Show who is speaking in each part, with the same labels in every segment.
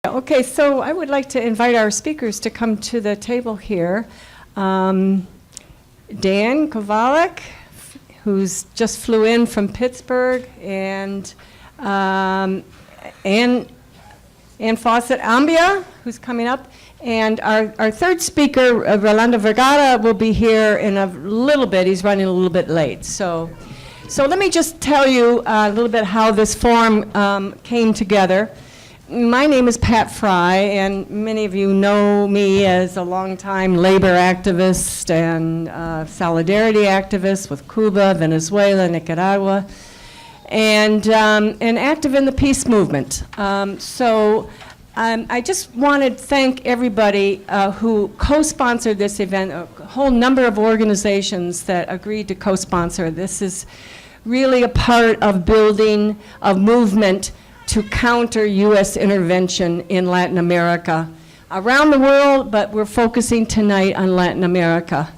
Speaker 1: Okay, so I would like to invite our speakers to come to the table here. Dan Kovalik, who's just flew in from Pittsburgh, and Ann Fawcett Ambia, who's coming up. And our third speaker, Rolando Vergara, will be here in a little bit. He's running a little bit late. So let me just tell you a little bit how this forum came together. My name is Pat Fry, and many of you know me as a longtime labor activist and solidarity activist with Cuba, Venezuela, Nicaragua, and active in the peace movement. I just wanted to thank everybody who co-sponsored this event, a whole number of organizations that agreed to co-sponsor. This is really a part of building a movement to counter U.S. intervention in Latin America. Around the world, but we're focusing tonight on Latin America.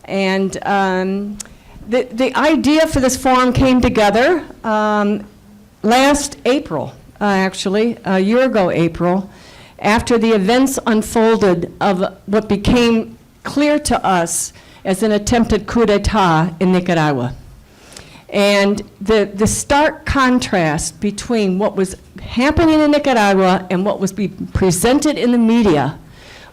Speaker 1: And the idea for this forum came together last April, actually, a year ago April, after the events unfolded of what became clear to us as an attempted coup d'etat in Nicaragua. And the stark contrast between what was happening in Nicaragua and what was being presented in the media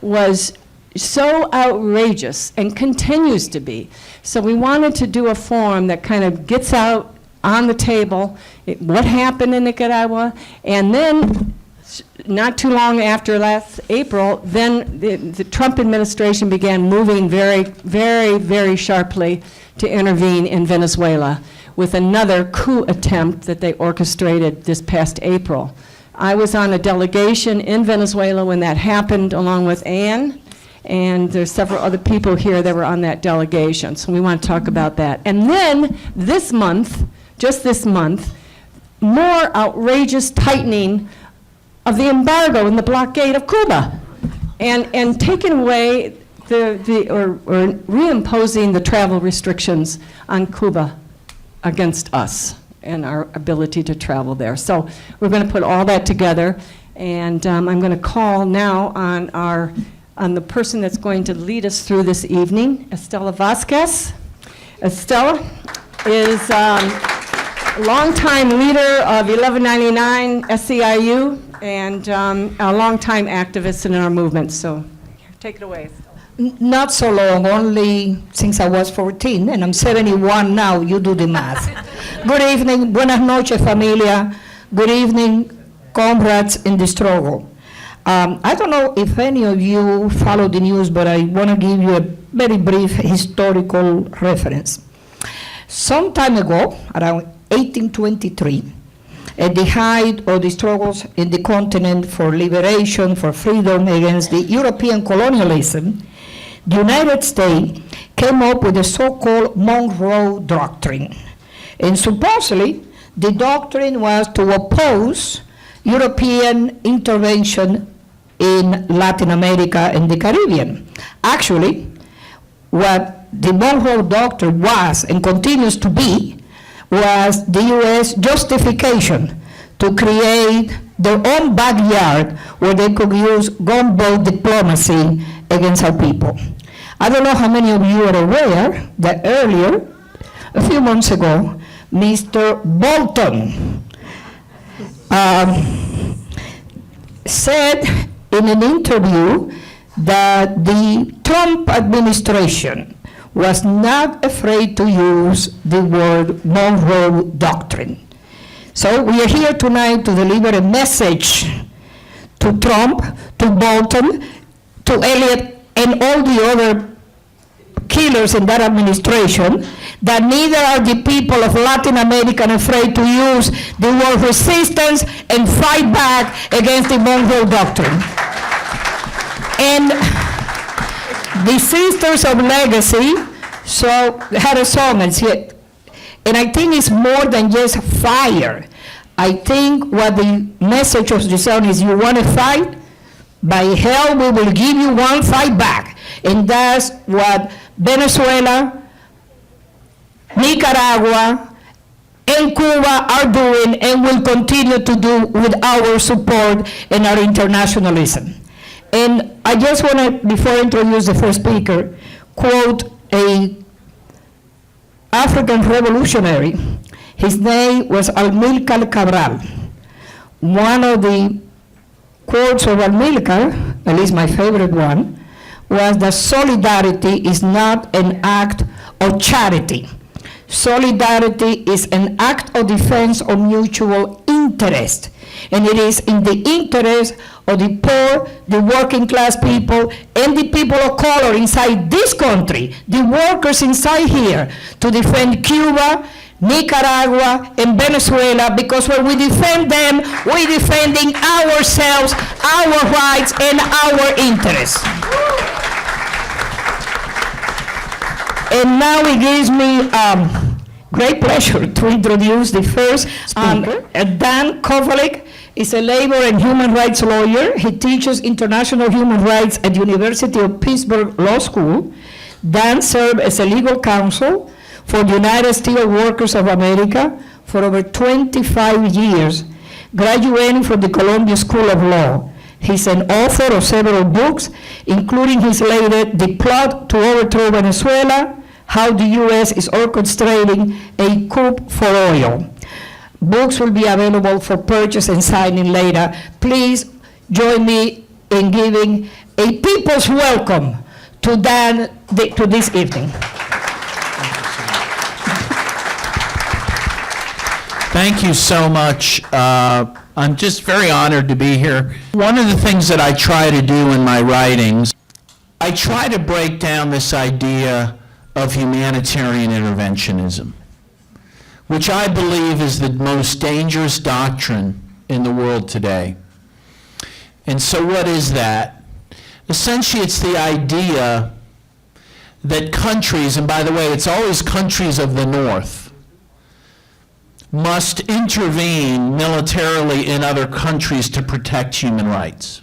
Speaker 1: was so outrageous and continues to be. So we wanted to do a forum that kind of gets out on the table what happened in Nicaragua, and then not too long after last April, then the Trump administration began moving very, very, very sharply to intervene in Venezuela with another coup attempt that they orchestrated this past April. I was on a delegation in Venezuela when that happened, along with Ann, and there's several other people here that were on that delegation, so we want to talk about that. And then this month, just this month, more outrageous tightening of the embargo and the blockade of Cuba, and taking away or reimposing the travel restrictions on Cuba against us and our ability to travel there. So we're going to put all that together, and I'm going to call now on the person that's going to lead us through this evening, Estela Vasquez. Estela is a longtime leader of 1199 SEIU and a longtime activist in our movement. So take it away, Estela.
Speaker 2: Not so long, only since I was 14, and I'm 71 now, you do the math. Good evening, buenas noches, familia. Good evening, comrades in the struggle. I don't know if any of you follow the news, but I want to give you a very brief historical reference. Some time ago, around 1823, at the height of the struggles in the continent for liberation, for freedom against the European colonialism, the United States came up with the so-called Monroe Doctrine. And supposedly, the doctrine was to oppose European intervention in Latin America and the Caribbean. Actually, what the Monroe Doctrine was and continues to be was the U.S. justification to create their own backyard where they could use gunboat diplomacy against our people. I don't know how many of you are aware that earlier, a few months ago, Mr. Bolton said in an interview that the Trump administration was not afraid to use the word Monroe Doctrine. So we are here tonight to deliver a message to Trump, to Bolton, to Elliott, and all the other killers in that administration, that neither are the people of Latin America afraid to use the word resistance and fight back against the Monroe Doctrine. And the Sisters of Legacy had a song, and I think it's more than just fire. I think what the message of the song is, you want to fight? By hell, we will give you one fight back. And that's what Venezuela, Nicaragua, and Cuba are doing and will continue to do with our support and our internationalism. And I just want to, before I introduce the first speaker, quote a African revolutionary. His name was Amílcar Cabral. One of the quotes of Amílcar, at least my favorite one, was that solidarity is not an act of charity. Solidarity is an act of defense of mutual interest, and it is in the interest of the poor, the working class people, and the people of color inside this country, the workers inside here, to defend Cuba, Nicaragua, and Venezuela, because when we defend them, we're defending ourselves, our rights, and our interests. And now it gives me great pleasure to introduce the first speaker. Dan Kovalik is a labor and human rights lawyer. He teaches international human rights at University of Pittsburgh Law School. Dan served as a legal counsel for the United Steelworkers of America for over 25 years, graduating from the Columbia School of Law. He's an author of several books, including his latest, The Plot to Overthrow Venezuela, How the U.S. is Orchestrating a Coup for Oil. Books will be available for purchase and signing later. Please join me in giving a people's welcome to Dan to this evening.
Speaker 3: Thank you so much. I'm just very honored to be here. One of the things that I try to do in my writings, I try to break down this idea of humanitarian interventionism, which I believe is the most dangerous doctrine in the world today. And so what is that? Essentially, it's the idea that countries, and by the way, it's always countries of the North, must intervene militarily in other countries to protect human rights.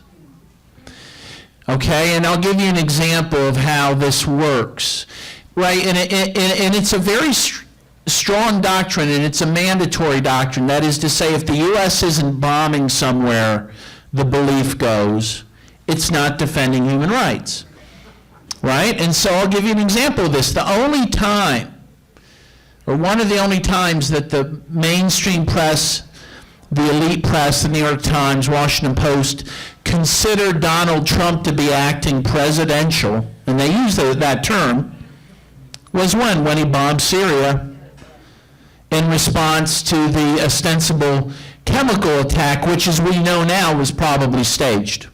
Speaker 3: Okay, and I'll give you an example of how this works. Right, and it's a very strong doctrine, and it's a mandatory doctrine. That is to say, if the U.S. isn't bombing somewhere, the belief goes, it's not defending human rights. Right? And so I'll give you an example of this. The only time, or one of the only times that the mainstream press, the elite press, the New York Times, Washington Post, considered Donald Trump to be acting presidential, and they use that term, was when he bombed Syria in response to the ostensible chemical attack, which, as we know now, was probably staged.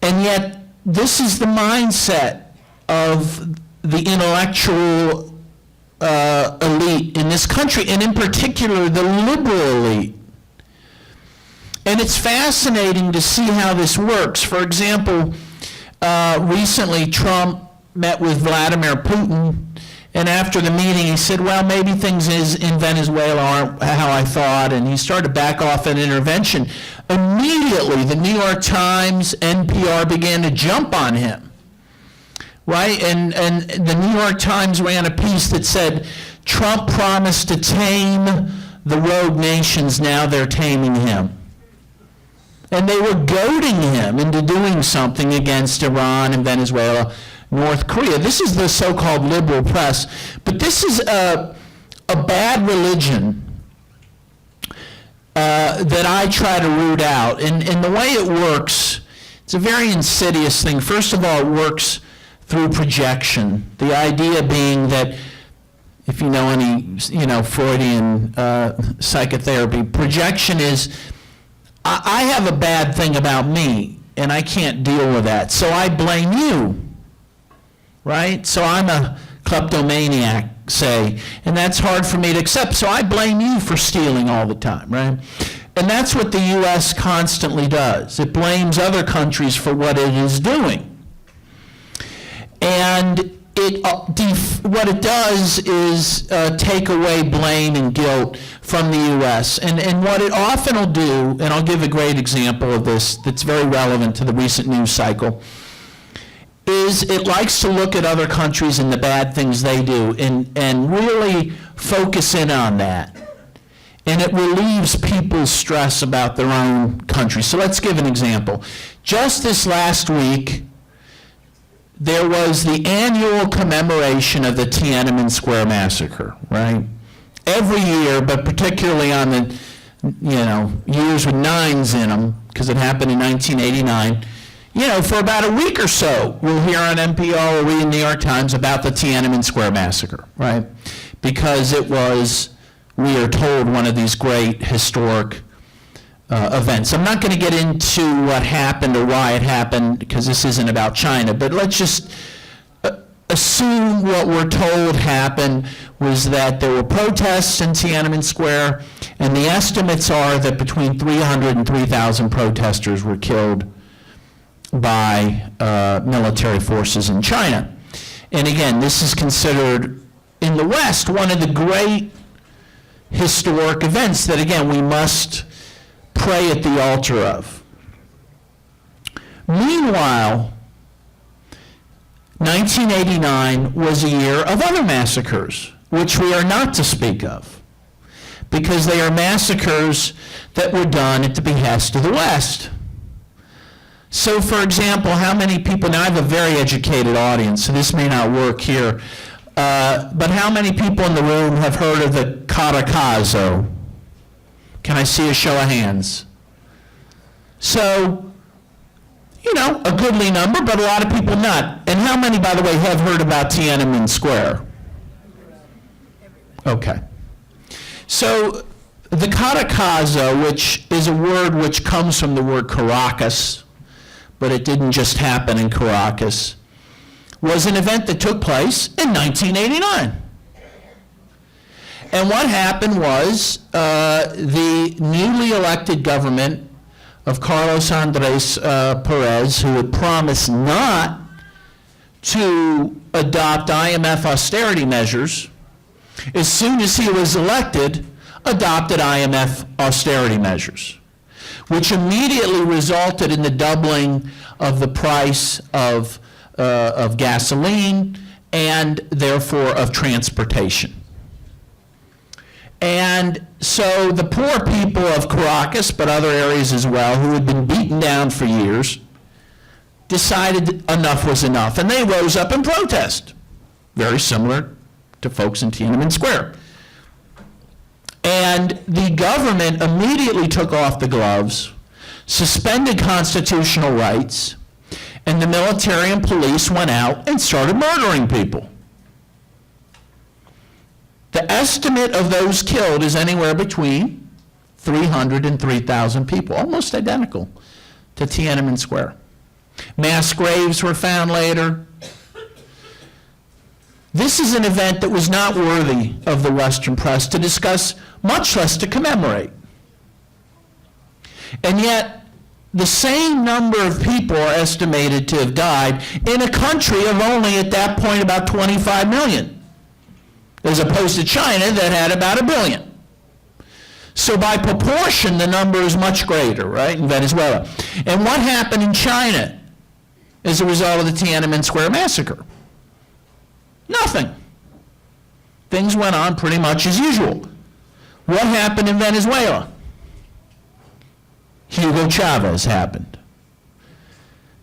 Speaker 3: And yet, this is the mindset of the intellectual elite in this country, and in particular, the liberal elite. And it's fascinating to see how this works. For example, recently, Trump met with Vladimir Putin, and after the meeting, he said, well, maybe things in Venezuela aren't how I thought, and he started to back off an intervention. Immediately, the New York Times, NPR began to jump on him, right? And the New York Times ran a piece that said, Trump promised to tame the rogue nations, now they're taming him. And they were goading him into doing something against Iran and Venezuela, North Korea. This is the so-called liberal press. But this is a bad religion that I try to root out. And the way it works, it's a very insidious thing. First of all, it works through projection. The idea being that, if you know any Freudian psychotherapy, projection is, I have a bad thing about me, and I can't deal with that, so I blame you, right? So I'm a kleptomaniac, say, and that's hard for me to accept, so I blame you for stealing all the time, right? And that's what the U.S. constantly does. It blames other countries for what it is doing. And what it does is take away blame and guilt from the U.S. And what it often will do, and I'll give a great example of this that's very relevant to the recent news cycle, is it likes to look at other countries and the bad things they do and really focus in on that. And it relieves people's stress about their own country. So let's give an example. Just this last week, there was the annual commemoration of the Tiananmen Square massacre, right? Every year, but particularly on the, years with nines in them, because it happened in 1989, for about a week or so, we'll hear on NPR or read in the New York Times about the Tiananmen Square massacre, right? Because it was, we are told, one of these great historic events. I'm not going to get into what happened or why it happened, because this isn't about China, but let's just assume what we're told happened was that there were protests in Tiananmen Square, and the estimates are that between 300 and 3,000 protesters were killed by military forces in China. And again, this is considered, in the West, one of the great historic events that, again, we must pray at the altar of. Meanwhile, 1989 was a year of other massacres, which we are not to speak of, because they are massacres that were done at the behest of the West. So, for example, how many people, now I have a very educated audience, so this may not work here, but how many people in the room have heard of the Caracazo? Can I see a show of hands? So, a goodly number, but a lot of people not. And how many, by the way, have heard about Tiananmen Square? Okay. So, the Caracazo, which is a word which comes from the word Caracas, but it didn't just happen in Caracas, was an event that took place in 1989. And what happened was the newly elected government of Carlos Andres Perez, who had promised not to adopt IMF austerity measures, as soon as he was elected, adopted IMF austerity measures, which immediately resulted in the doubling of the price of gasoline and therefore of transportation. And so the poor people of Caracas, but other areas as well, who had been beaten down for years, decided enough was enough, and they rose up in protest, very similar to folks in Tiananmen Square. And the government immediately took off the gloves, suspended constitutional rights, and the military and police went out and started murdering people. The estimate of those killed is anywhere between 300 and 3,000 people, almost identical to Tiananmen Square. Mass graves were found later. This is an event that was not worthy of the Western press to discuss, much less to commemorate. And yet, the same number of people are estimated to have died in a country of only, at that point, about 25 million. As opposed to China that had about 1 billion. So by proportion, the number is much greater, right, in Venezuela. And what happened in China as a result of the Tiananmen Square massacre? Nothing. Things went on pretty much as usual. What happened in Venezuela? Hugo Chavez happened.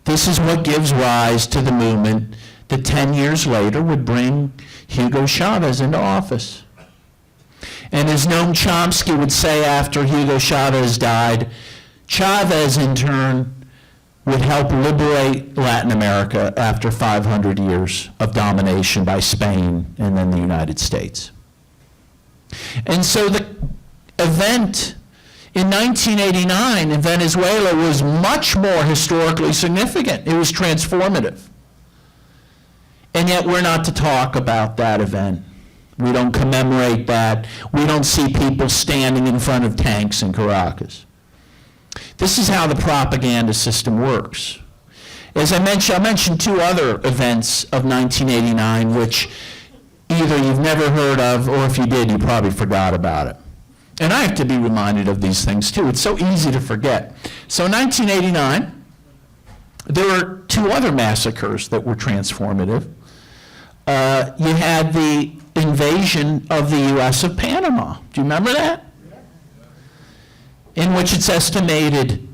Speaker 3: This is what gives rise to the movement that 10 years later would bring Hugo Chavez into office. And as Noam Chomsky would say after Hugo Chavez died, Chavez in turn would help liberate Latin America after 500 years of domination by Spain and then the United States. And so the event in 1989 in Venezuela was much more historically significant. It was transformative. And yet we're not to talk about that event. We don't commemorate that. We don't see people standing in front of tanks in Caracas. This is how the propaganda system works. As I mentioned two other events of 1989, which either you've never heard of, or if you did, you probably forgot about it. And I have to be reminded of these things too. It's so easy to forget. So in 1989, There were two other massacres that were transformative. You had the invasion of the U.S. of Panama. Do you remember that? In which it's estimated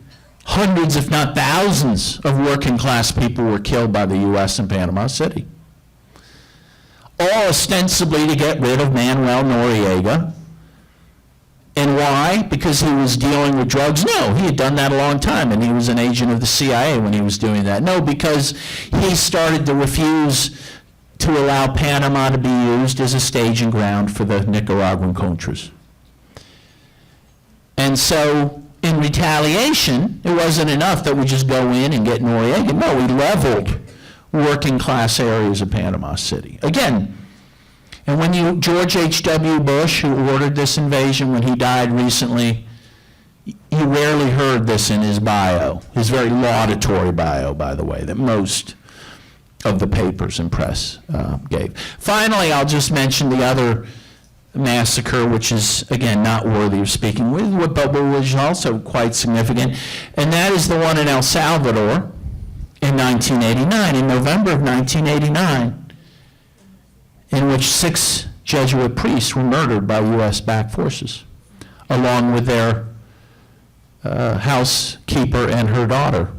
Speaker 3: hundreds, if not thousands, of working class people were killed by the U.S. in Panama City. All ostensibly to get rid of Manuel Noriega. And why? Because he was dealing with drugs? No, he had done that a long time, and he was an agent of the CIA when he was doing that. No, because he started to refuse to allow Panama to be used as a staging ground for the Nicaraguan Contras. And so, in retaliation, it wasn't enough that we just go in and get Noriega. No, we leveled working class areas of Panama City. Again, and when George H.W. Bush, who ordered this invasion when he died recently, you rarely heard this in his bio, his very laudatory bio, by the way, that most of the papers and press gave. Finally, I'll just mention the other massacre, which is, again, not worthy of speaking with, but was also quite significant, and that is the one in El Salvador in 1989, in November of 1989, in which 6 Jesuit priests were murdered by U.S.-backed forces, along with their housekeeper and her daughter.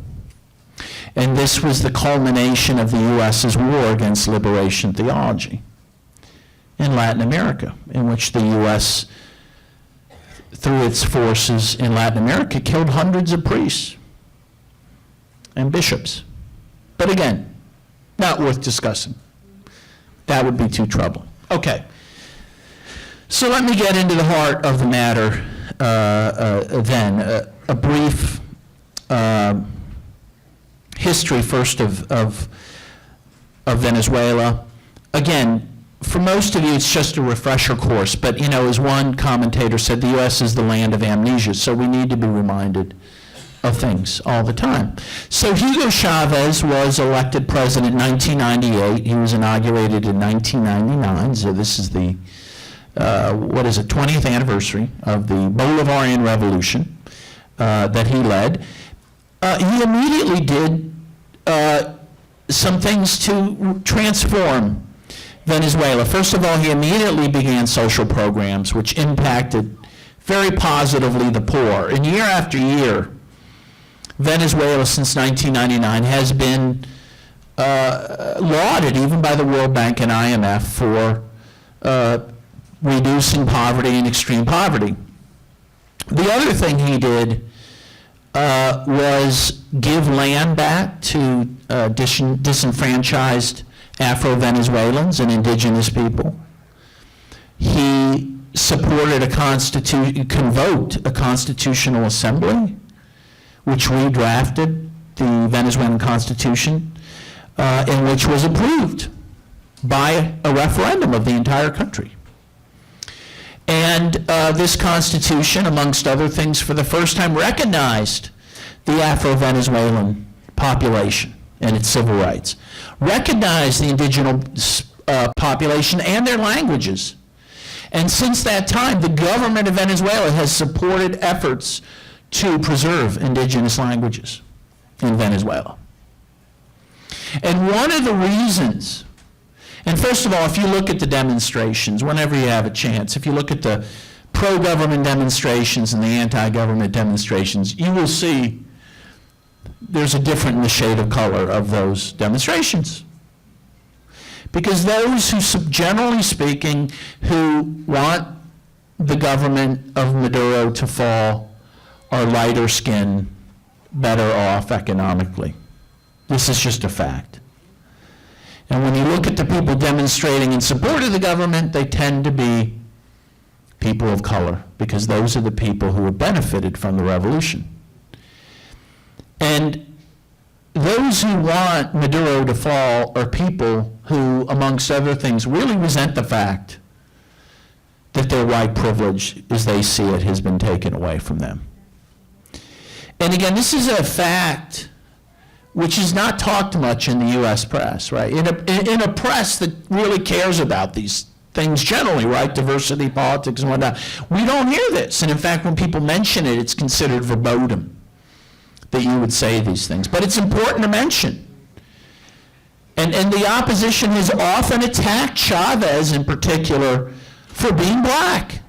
Speaker 3: And this was the culmination of the U.S.'s war against liberation theology in Latin America, in which the U.S., through its forces in Latin America, killed hundreds of priests and bishops. But again, not worth discussing. That would be too troubling. Okay. So let me get into the heart of the matter then. A brief history first of Venezuela. Again, for most of you, it's just a refresher course, but as one commentator said, the U.S. is the land of amnesia, so we need to be reminded of things all the time. So Hugo Chavez was elected president in 1998. He was inaugurated in 1999, so this is the, 20th anniversary of the Bolivarian Revolution that he led. He immediately did some things to transform Venezuela. First of all, he immediately began social programs which impacted very positively the poor. And year after year, Venezuela since 1999 has been lauded even by the World Bank and IMF for reducing poverty and extreme poverty. The other thing he did was give land back to disenfranchised Afro-Venezuelans and indigenous people. He supported convoked a constitutional assembly, which redrafted the Venezuelan Constitution, and which was approved by a referendum of the entire country. And this Constitution, amongst other things, for the first time recognized the Afro-Venezuelan population and its civil rights, recognized the indigenous population and their languages. And since that time, the government of Venezuela has supported efforts to preserve indigenous languages in Venezuela. And one of the reasons, and first of all, if you look at the demonstrations, whenever you have a chance, if you look at the pro-government demonstrations and the anti-government demonstrations, you will see there's a difference in the shade of color of those demonstrations. Because those who, generally speaking, who want the government of Maduro to fall are lighter skinned, better off economically. This is just a fact. And when you look at the people demonstrating in support of the government, they tend to be people of color, because those are the people who have benefited from the revolution. And those who want Maduro to fall are people who, amongst other things, really resent the fact that their white privilege, as they see it, has been taken away from them. And again, this is a fact which is not talked much in the U.S. press, right? In a press that really cares about these things generally, right? Diversity, politics, and whatnot. We don't hear this. And in fact, when people mention it, it's considered verboten. that you would say these things. But it's important to mention. And the opposition has often attacked Chavez in particular for being black,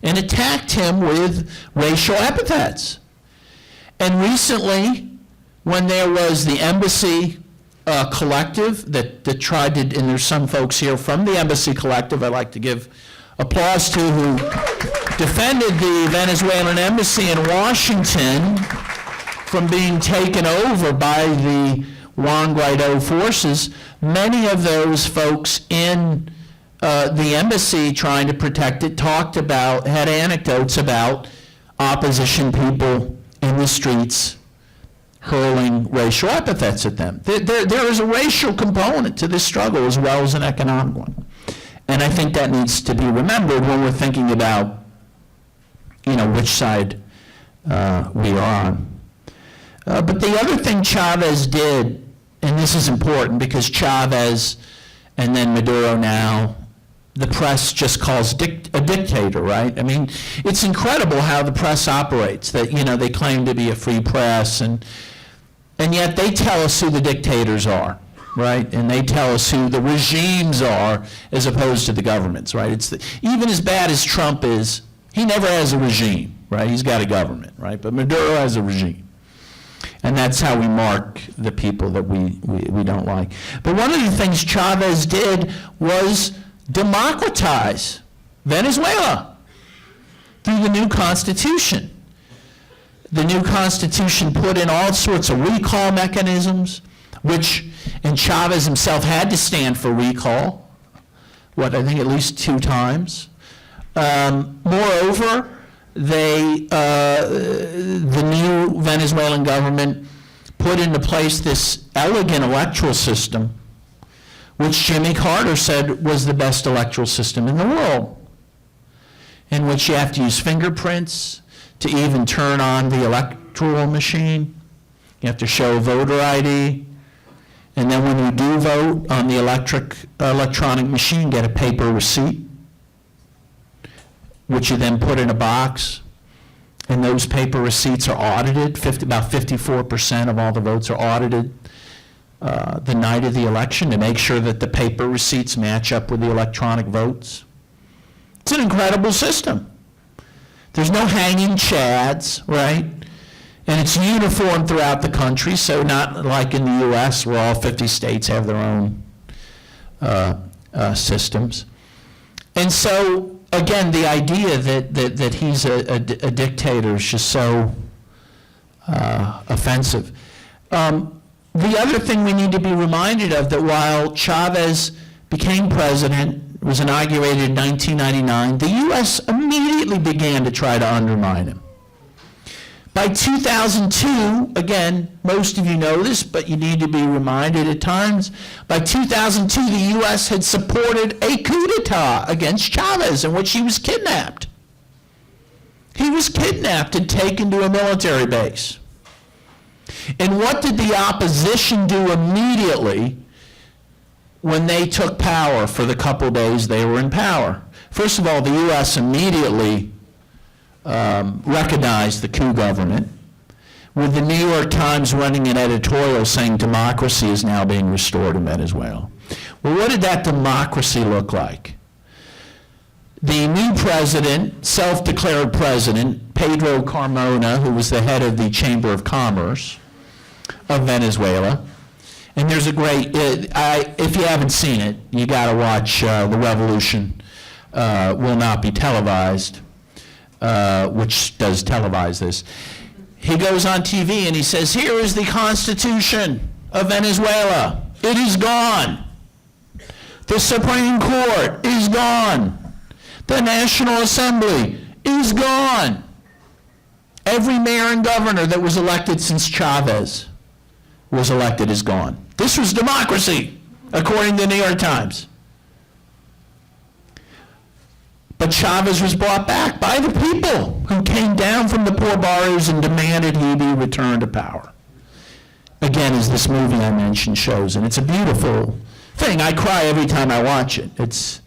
Speaker 3: and attacked him with racial epithets. And recently, when there was the Embassy Collective that tried to, and there's some folks here from the Embassy Collective I'd like to give applause to, who defended the Venezuelan embassy in Washington from being taken over by the Juan Guaido forces. Many of those folks in the embassy trying to protect it had anecdotes about opposition people in the streets hurling racial epithets at them. There is a racial component to this struggle as well as an economic one. And I think that needs to be remembered when we're thinking about, which side we are on. But the other thing Chavez did, and this is important because Chavez and then Maduro now, the press just calls a dictator, right? I mean, it's incredible how the press operates, that, they claim to be a free press, and yet they tell us who the dictators are, right? And they tell us who the regimes are as opposed to the governments, right? Even as bad as Trump is, he never has a regime, right? He's got a government, right? But Maduro has a regime. And that's how we mark the people that we don't like. But one of the things Chavez did was democratize Venezuela through the new constitution. The new constitution put in all sorts of recall mechanisms, and Chavez himself had to stand for recall, I think at least 2 times. Moreover, the new Venezuelan government put into place this elegant electoral system, which Jimmy Carter said was the best electoral system in the world, in which you have to use fingerprints to even turn on the electoral machine. You have to show voter ID. And then when you do vote on the electronic machine, get a paper receipt, which you then put in a box. And those paper receipts are audited. About 54% of all the votes are audited the night of the election to make sure that the paper receipts match up with the electronic votes. It's an incredible system. There's no hanging chads, right? And it's uniform throughout the country, so not like in the U.S. where all 50 states have their own systems. And so, again, the idea that he's a dictator is just so offensive. The other thing we need to be reminded of, that while Chavez became president, was inaugurated in 1999, the U.S. immediately began to try to undermine him. By 2002, again, most of you know this, but you need to be reminded at times, by 2002, the U.S. had supported a coup d'etat against Chavez in which he was kidnapped. He was kidnapped and taken to a military base. And what did the opposition do immediately when they took power for the couple days they were in power? First of all, the U.S. immediately recognized the coup government, with the New York Times running an editorial saying democracy is now being restored in Venezuela. Well, what did that democracy look like? The new president, self-declared president, Pedro Carmona, who was the head of the Chamber of Commerce of Venezuela, and there's a great, if you haven't seen it, you got to watch The Revolution Will Not Be Televised, which does televise this. He goes on TV and he says, here is the Constitution of Venezuela. It is gone. The Supreme Court is gone. The National Assembly is gone. Every mayor and governor that was elected since Chavez was elected is gone. This was democracy, according to the New York Times. But Chavez was brought back by the people who came down from the poor barrios and demanded he be returned to power. Again, as this movie I mentioned shows, and it's a beautiful thing. I cry every time I watch it. It's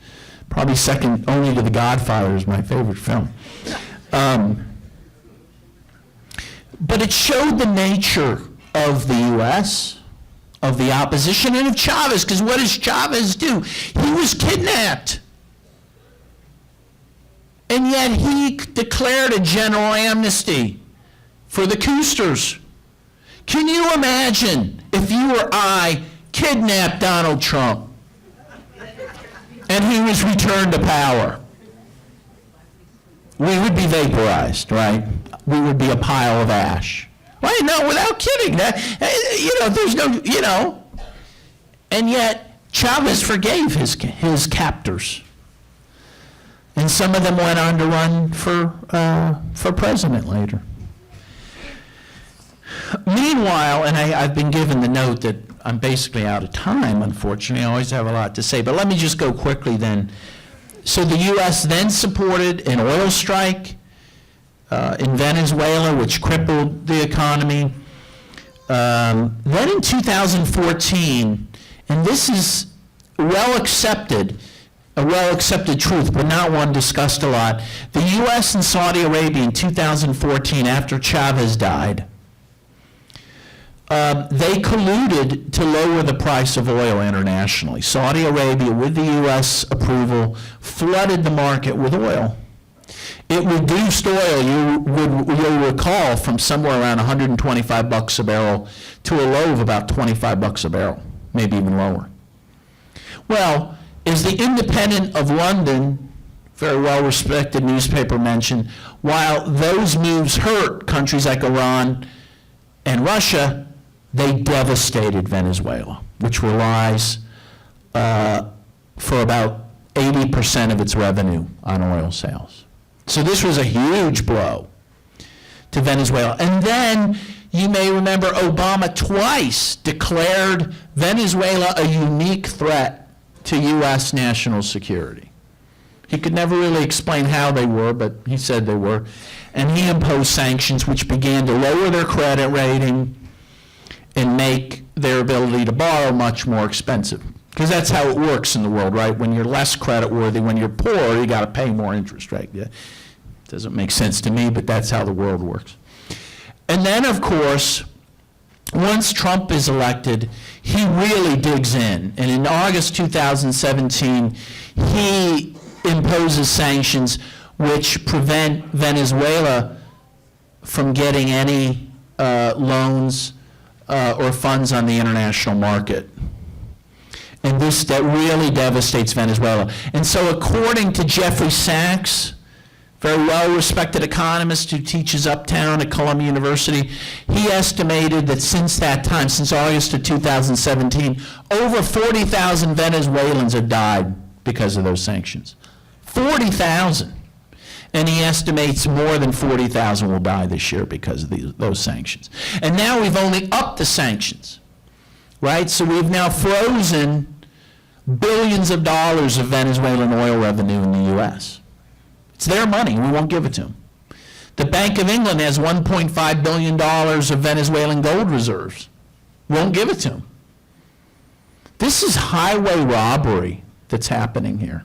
Speaker 3: probably second only to The Godfather is my favorite film. But it showed the nature of the U.S., of the opposition, and of Chavez, because what does Chavez do? He was kidnapped. And yet he declared a general amnesty for the Cousters. Can you imagine if you or I kidnapped Donald Trump and he was returned to power? We would be vaporized, right? We would be a pile of ash. Right? No, without kidding. There's no, And yet, Chavez forgave his captors. And some of them went on to run for president later. Meanwhile, and I've been given the note that I'm basically out of time, unfortunately. I always have a lot to say, but let me just go quickly then. So the U.S. then supported an oil strike in Venezuela, which crippled the economy. Then in 2014, and this is a well-accepted truth, but not one discussed a lot, the U.S. and Saudi Arabia in 2014, after Chavez died, they colluded to lower the price of oil internationally. Saudi Arabia, with the U.S. approval, flooded the market with oil. It reduced oil, you'll recall, from somewhere around $125 a barrel to a low of about $25 a barrel, maybe even lower. Well, as the Independent of London, very well-respected newspaper, mentioned, while those moves hurt countries like Iran and Russia, they devastated Venezuela, which relies for about 80% of its revenue on oil sales. So this was a huge blow to Venezuela. And then, you may remember, Obama twice declared Venezuela a unique threat to U.S. national security. He could never really explain how they were, but he said they were. And he imposed sanctions which began to lower their credit rating and make their ability to borrow much more expensive. Because that's how it works in the world, right? When you're less creditworthy, when you're poor, you got to pay more interest, right? Yeah. Doesn't make sense to me, but that's how the world works. And then, of course, once Trump is elected, he really digs in. And in August 2017, he imposes sanctions which prevent Venezuela from getting any loans or funds on the international market. And that really devastates Venezuela. And so according to Jeffrey Sachs, very well-respected economist who teaches uptown at Columbia University, he estimated that since that time, since August of 2017, over 40,000 Venezuelans have died because of those sanctions. 40,000. And he estimates more than 40,000 will die this year because of those sanctions. And now we've only upped the sanctions, right? So we've now frozen billions of dollars of Venezuelan oil revenue in the U.S. It's their money. We won't give it to them. The Bank of England has $1.5 billion of Venezuelan gold reserves. Won't give it to them. This is highway robbery that's happening here.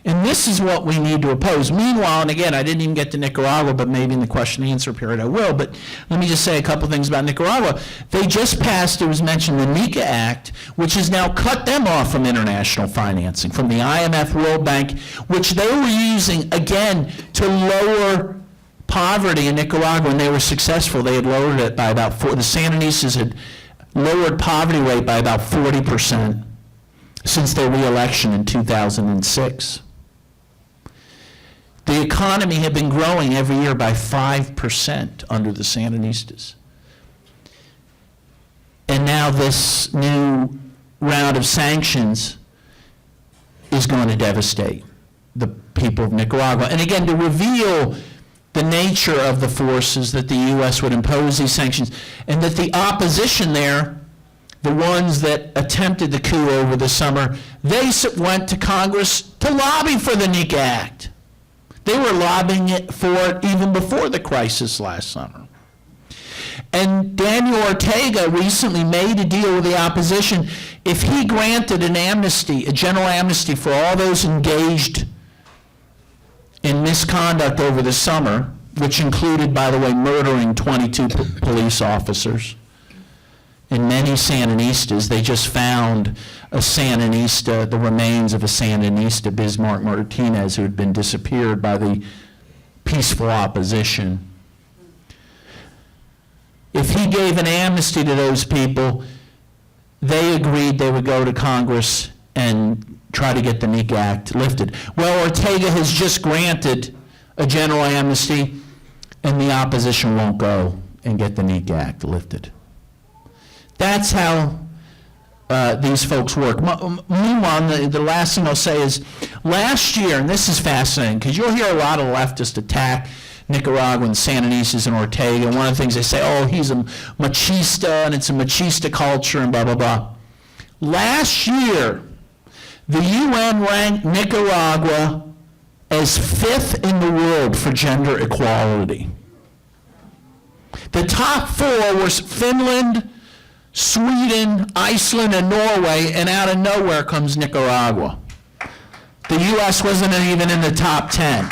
Speaker 3: And this is what we need to oppose. Meanwhile, and again, I didn't even get to Nicaragua, but maybe in the question and answer period I will, but let me just say a couple things about Nicaragua. They just passed, it was mentioned, the NICA Act, which has now cut them off from international financing, from the IMF, World Bank, which they were using, again, to lower poverty in Nicaragua, and they were successful. They had lowered it by about the Sandinistas had lowered poverty rate by about 40% since their re-election in 2006. The economy had been growing every year by 5% under the Sandinistas. And now this new round of sanctions is going to devastate the people of Nicaragua. And again, to reveal the nature of the forces that the U.S. would impose these sanctions, and that the opposition there, the ones that attempted the coup over the summer, they went to Congress to lobby for the NICA Act. They were lobbying for it even before the crisis last summer. And Daniel Ortega recently made a deal with the opposition. If he granted an amnesty, a general amnesty for all those engaged in misconduct over the summer, which included, by the way, murdering 22 police officers. In many Sandinistas, they just found a Sandinista, the remains of a Sandinista, Bismarck Martinez, who had been disappeared by the peaceful opposition. If he gave an amnesty to those people, they agreed they would go to Congress and try to get the NIC Act lifted. Well, Ortega has just granted a general amnesty, and the opposition won't go and get the NIC Act lifted. That's how these folks work. Meanwhile, the last thing I'll say is, last year, and this is fascinating, because you'll hear a lot of leftists attack Nicaraguan Sandinistas and Ortega, and one of the things they say, oh, he's a machista, and it's a machista culture, and blah, blah, blah. Last year, the UN ranked Nicaragua as 5th in the world for gender equality. The top 4 were Finland, Sweden, Iceland, and Norway, and out of nowhere comes Nicaragua. The U.S. wasn't even in the top 10.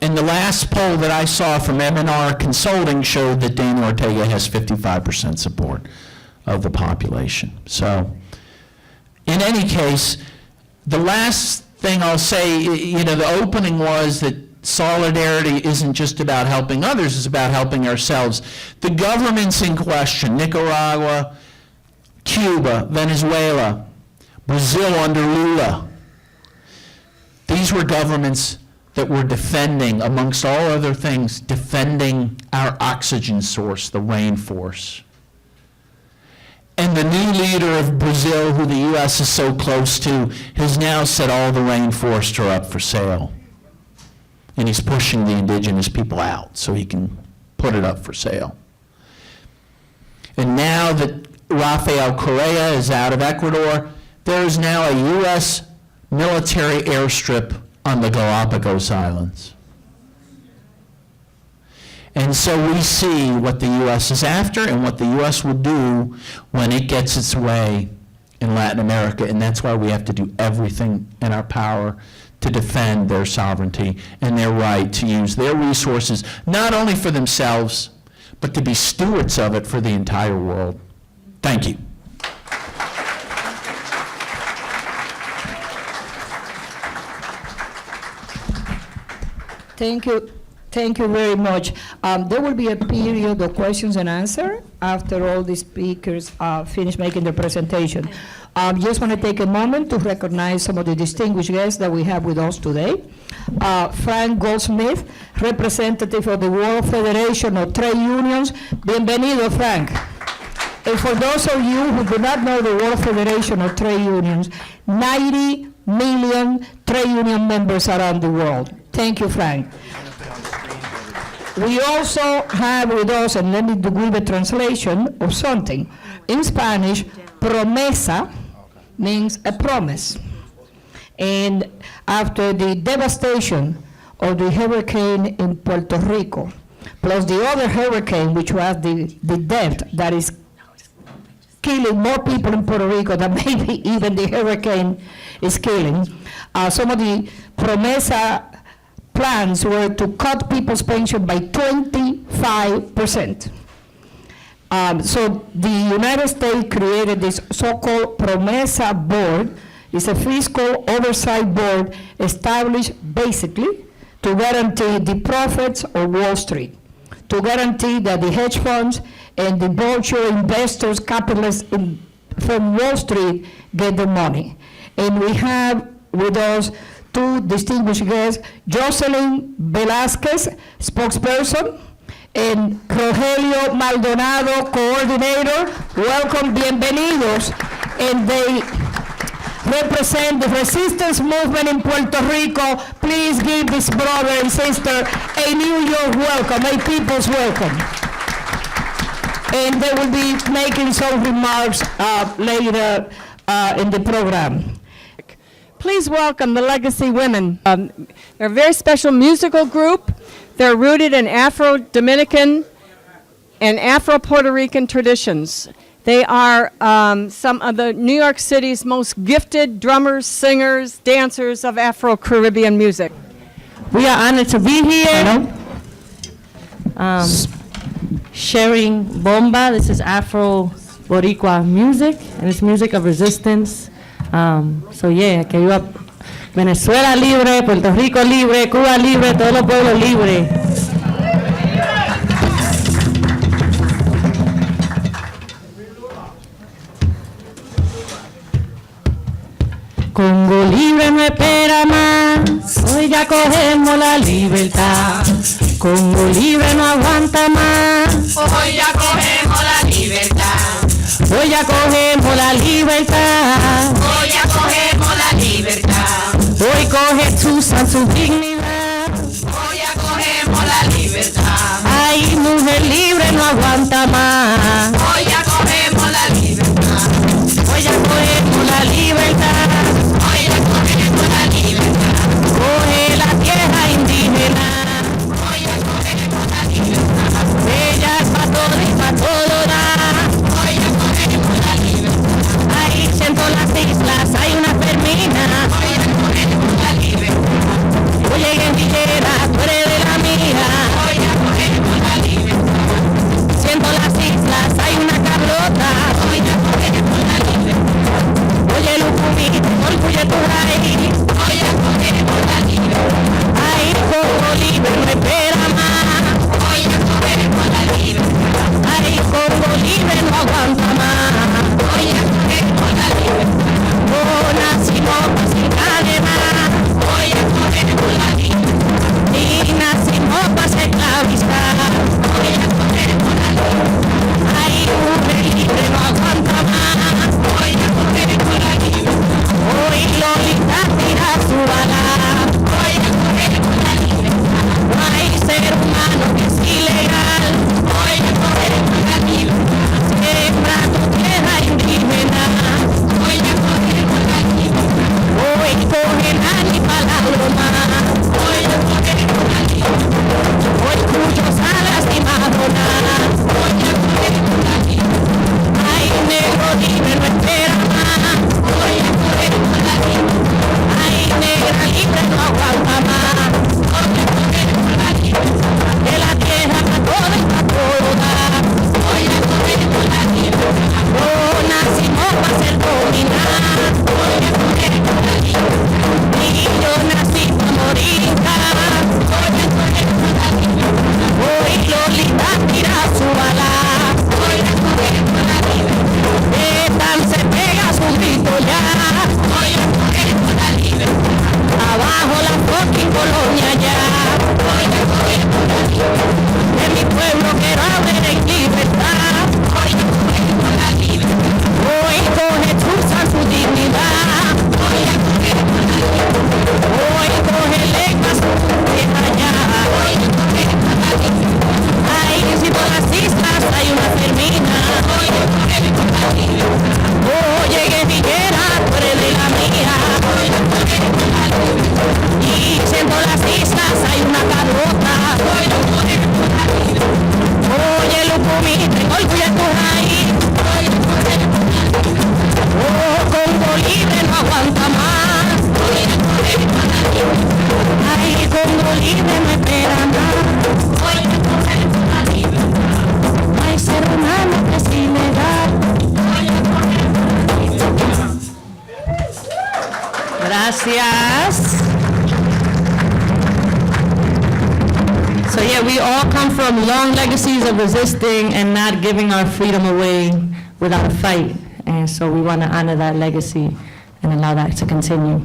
Speaker 3: And the last poll that I saw from M&R Consulting showed that Daniel Ortega has 55% support of the population. So, in any case, the last thing I'll say, the opening was that solidarity isn't just about helping others, it's about helping ourselves. The governments in question, Nicaragua, Cuba, Venezuela, Brazil under Lula, these were governments that were defending, amongst all other things, defending our oxygen source, the rainforest. And the new leader of Brazil, who the U.S. is so close to, has now said all the rainforests are up for sale. And he's pushing the indigenous people out so he can put it up for sale. And now that Rafael Correa is out of Ecuador, there is now a U.S. military airstrip on the Galapagos Islands. And so we see what the U.S. is after and what the U.S. will do when it gets its way in Latin America, and that's why we have to do everything in our power to defend their sovereignty and their right to use their resources, not only for themselves, but to be stewards of it for the entire world. Thank you.
Speaker 2: Thank you. Thank you very much. There will be a period of questions and answer after all the speakers finish making their presentation. Just want to take a moment to recognize some of the distinguished guests that we have with us today. Frank Goldsmith, representative of the World Federation of Trade Unions. Bienvenido, Frank. And for those of you who do not know the World Federation of Trade Unions, 90 million trade union members around the world. Thank you, Frank. We also have with us, and let me give a translation of something. In Spanish, promesa means a promise. And after the devastation of the hurricane in Puerto Rico, plus the other hurricane, which was the death that is killing more people in Puerto Rico than maybe even the hurricane is killing, some of the promesa plans were to cut people's pension by 25%. So the United States created this so-called Promesa Board. It's a fiscal oversight board established basically to guarantee the profits of Wall Street, to guarantee that the hedge funds and the vulture investors, capitalists from Wall Street get the money. And we have with us two distinguished guests, Jocelyn Velasquez, spokesperson, and Rogelio Maldonado, coordinator. Welcome, bienvenidos. And they represent the resistance movement in Puerto Rico. Please give this brother and sister a New York welcome, a people's welcome. And they will be making some remarks later in the program.
Speaker 1: Please welcome the Legacy Women. They're a very special musical group. They're rooted in Afro-Dominican and Afro-Puerto Rican traditions. They are some of the New York City's most gifted drummers, singers, dancers of Afro-Caribbean music.
Speaker 4: We are honored to be here. Sharing bomba. This is Afro Boricua music, and it's music of resistance. So yeah, que viva Venezuela libre, Puerto Rico libre, Cuba libre, todos los pueblos libres. Congo libre no espera más, hoy ya cogemos la libertad. Congo libre no aguanta más,
Speaker 5: Hoy ya cogemos la libertad.
Speaker 4: hoy ya cogemos la libertad.
Speaker 5: Hoy ya cogemos la libertad.
Speaker 4: Hoy coge su dignidad.
Speaker 5: Hoy ya cogemos la libertad.
Speaker 4: Ay, mujer libre no aguanta más.
Speaker 5: Hoy ya cogemos la libertad.
Speaker 4: Hoy ya cogemos la libertad.
Speaker 5: Hoy ya cogemos la libertad.
Speaker 4: Coge la tierra indígena.
Speaker 5: Hoy ya cogemos la libertad.
Speaker 4: Ella es pa' todo y pa' todo da.
Speaker 5: Hoy ya cogemos la libertad.
Speaker 4: Ahí siento las islas, hay una fermina.
Speaker 5: Hoy ya cogemos la libertad.
Speaker 4: Oye, guerrillera, tú eres de la mía.
Speaker 5: Hoy ya cogemos la libertad.
Speaker 4: Siento las islas, hay una Carlota.
Speaker 5: Hoy ya cogemos la libertad.
Speaker 4: Oye, Lucumí, orgullo tu raíz.
Speaker 5: Hoy ya cogemos la libertad.
Speaker 4: Ay, Congo libre no espera más.
Speaker 5: Hoy ya cogemos la libertad.
Speaker 4: Ay, Congo libre no aguanta más.
Speaker 5: Hoy ya cogemos la libertad.
Speaker 4: Oh, nacimos pa' sin cadena.
Speaker 5: Hoy ya cogemos la libertad.
Speaker 4: Y nacimos pa' ser esclavizar.
Speaker 5: Hoy ya cogemos la libertad.
Speaker 4: Ay, mujer libre no aguanta más.
Speaker 5: Hoy ya cogemos la libertad.
Speaker 4: Hoy Lolita tira su bala.
Speaker 5: Hoy ya cogemos la libertad.
Speaker 4: No hay ser humano que es ilegal.
Speaker 5: Hoy ya cogemos la libertad.
Speaker 4: Siembra tu tierra indígena.
Speaker 5: Hoy ya cogemos la libertad.
Speaker 4: Hoy coge ni pa' la broma.
Speaker 5: Hoy ya cogemos la libertad.
Speaker 4: Hoy Cuyo sale lastimado nada.
Speaker 5: Hoy ya cogemos la libertad.
Speaker 4: Ay, negro libre no espera más.
Speaker 5: Hoy ya cogemos la libertad.
Speaker 4: Ay, negra libre no aguanta más.
Speaker 5: Hoy ya cogemos la libertad.
Speaker 4: Que la tierra pa' todo y pa' todo da.
Speaker 5: Hoy ya cogemos la libertad.
Speaker 4: Oh, nacimos pa' ser dominadas.
Speaker 5: Hoy ya cogemos la libertad.
Speaker 4: Y yo nací pa' morir.
Speaker 5: Hoy ya cogemos la libertad.
Speaker 4: Hoy Lolita tira su bala.
Speaker 5: Hoy ya cogemos la libertad.
Speaker 4: Tan se pega su grito ya.
Speaker 5: Hoy ya cogemos la libertad.
Speaker 4: Abajo la fucking colonia ya.
Speaker 5: Hoy ya cogemos la libertad.
Speaker 4: De mi pueblo quiero hablar en libertad.
Speaker 5: Hoy ya cogemos la libertad.
Speaker 4: Hoy coge su dignidad.
Speaker 5: Hoy ya cogemos la libertad.
Speaker 4: Hoy coge legas tierra ya.
Speaker 5: Hoy ya cogemos la libertad.
Speaker 4: Ay, si por las islas hay una fermina.
Speaker 5: Hoy ya cogemos la libertad.
Speaker 4: Oye, guerrillera, tú eres de la mía.
Speaker 5: Hoy ya cogemos la libertad.
Speaker 4: Y siendo las islas hay una Carlota.
Speaker 5: Hoy ya cogemos la libertad.
Speaker 4: Oye, Lucumí, tengo orgullo en tu raíz.
Speaker 5: Hoy ya cogemos la libertad.
Speaker 4: Oh, Congo libre no aguanta más.
Speaker 5: Hoy ya cogemos la libertad.
Speaker 4: Ay, Congo libre no espera más.
Speaker 5: Hoy ya cogemos la libertad.
Speaker 4: Ay, ser humano que es ilegal.
Speaker 5: Hoy ya cogemos la libertad.
Speaker 4: Gracias. So yeah, we all come from long legacies of resisting and not giving our freedom away without a fight. And so we want to honor that legacy and allow that to continue.